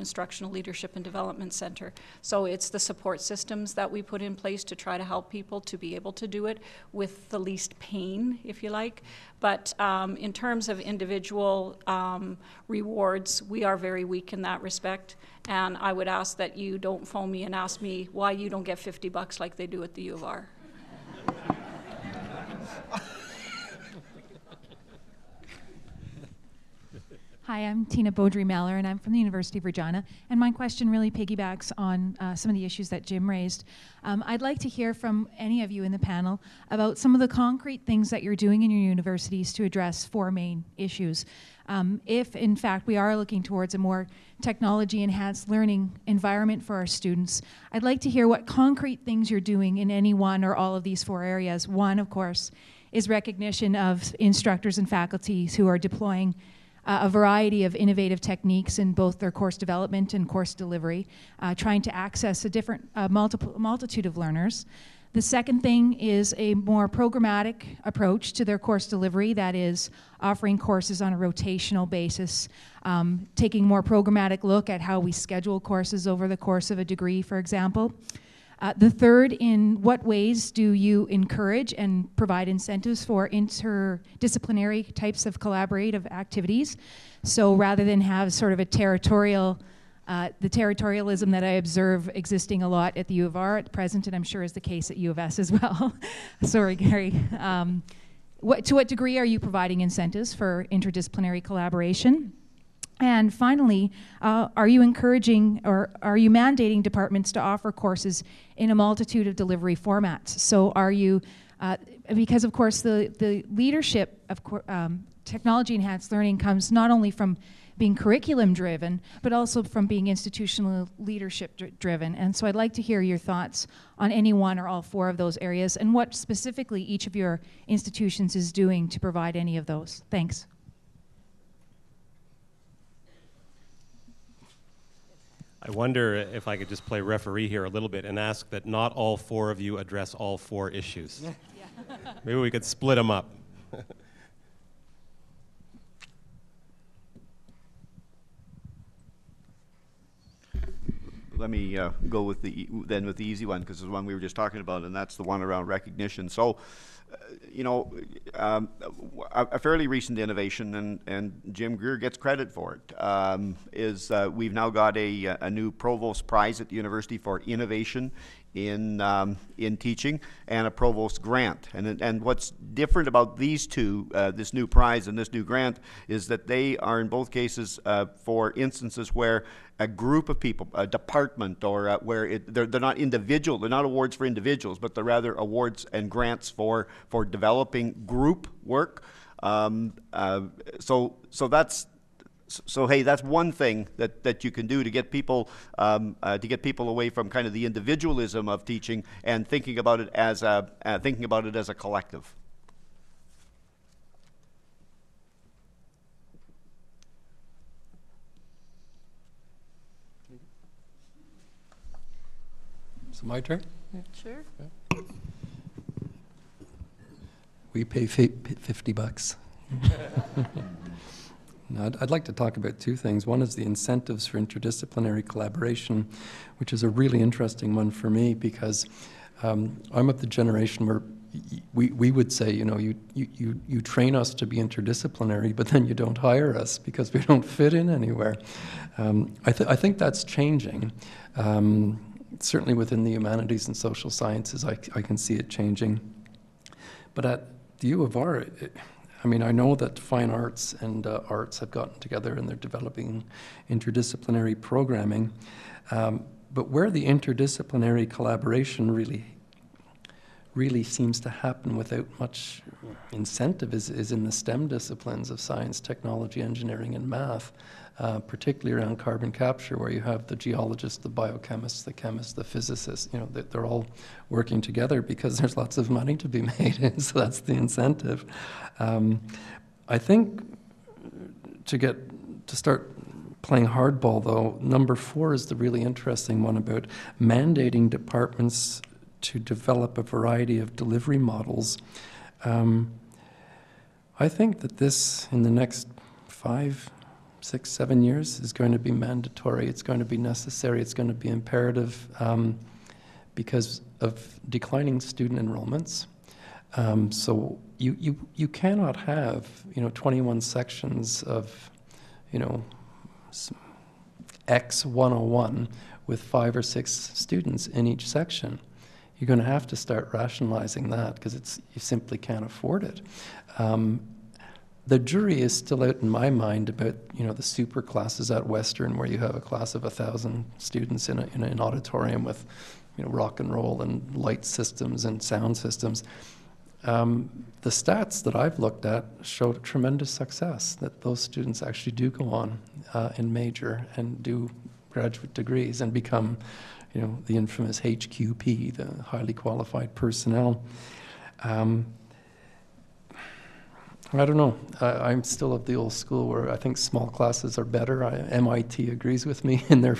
Instructional Leadership and Development Center. So it's the support systems that we put in place to try to help people to be able to do it with the least pain, if you like. But in terms of individual rewards, we are very weak in that respect. And I would ask that you don't phone me and ask me why you don't get $50 like they do at the U of R. Hi, I'm Tina Beaudry-Meller, and I'm from the University of Regina. And my question really piggybacks on some of the issues that Jim raised. I'd like to hear from any of you in the panel about some of the concrete things that you're doing in your universities to address 4 main issues. If, in fact, we are looking towards a more technology-enhanced learning environment for our students, I'd like to hear what concrete things you're doing in any one or all of these 4 areas. One, of course, is recognition of instructors and faculty who are deploying a variety of innovative techniques in both their course development and course delivery, trying to access a different multitude of learners. The second thing is a more programmatic approach to their course delivery, that is offering courses on a rotational basis, taking a more programmatic look at how we schedule courses over the course of a degree, for example. The third, in what ways do you encourage and provide incentives for interdisciplinary types of collaborative activities? So rather than have sort of a territorial, the territorialism that I observe existing a lot at the U of R at present, and I'm sure is the case at U of S as well. Sorry, Gary. To what degree are you providing incentives for interdisciplinary collaboration? And finally, are you encouraging or are you mandating departments to offer courses in a multitude of delivery formats? So are you, because of course the leadership of technology enhanced learning comes not only from being curriculum driven, but also from being institutional leadership driven. And so I'd like to hear your thoughts on any one or all 4 of those areas and what specifically each of your institutions is doing to provide any of those. Thanks. I wonder if I could just play referee here a little bit and ask that not all 4 of you address all 4 issues. Yeah. Maybe we could split them up. Let me go with the easy one, because it's the one we were just talking about, and that's the one around recognition. So, you know, a fairly recent innovation, and Jim Greer gets credit for it, is we've now got a new Provost Prize at the University for innovation in teaching, and a Provost Grant. And what's different about these two, this new prize and this new grant, is that they are in both cases for instances where a group of people, a department, or where they're not individual, they're not awards for individuals, but they're rather awards and grants for developing group work. So hey, that's one thing that you can do to get people away from kind of the individualism of teaching and thinking about it as a collective. So my turn? Yeah. Sure. Yeah. We pay $50. Now, I'd like to talk about 2 things. One is the incentives for interdisciplinary collaboration, which is a really interesting one for me, because I'm of the generation where we would say, you know, you train us to be interdisciplinary, but then you don't hire us because we don't fit in anywhere. I think that's changing. Certainly within the humanities and social sciences, I can see it changing. But at the U of R, I mean, I know that fine arts and arts have gotten together and they're developing interdisciplinary programming. But where the interdisciplinary collaboration really seems to happen without much incentive is in the STEM disciplines of science, technology, engineering, and math, particularly around carbon capture, where you have the geologists, the biochemists, the chemists, the physicists. You know, they're all working together because there's lots of money to be made, and so that's the incentive. I think to start playing hardball, though, number 4 is the really interesting one about mandating departments to develop a variety of delivery models. I think that this, in the next 5 6, 7 years is going to be mandatory. It's going to be necessary. It's going to be imperative because of declining student enrollments. So you cannot have 21 sections of X 101 with 5 or 6 students in each section. You're going to have to start rationalizing that because you simply can't afford it. The jury is still out in my mind about the super classes at Western, where you have a class of 1,000 students in an auditorium with rock and roll and light systems and sound systems. The stats that I've looked at show tremendous success, that those students actually do go on and major and do graduate degrees and become the infamous HQP, the highly qualified personnel. I don't know. I'm still of the old school where I think small classes are better. MIT agrees with me in their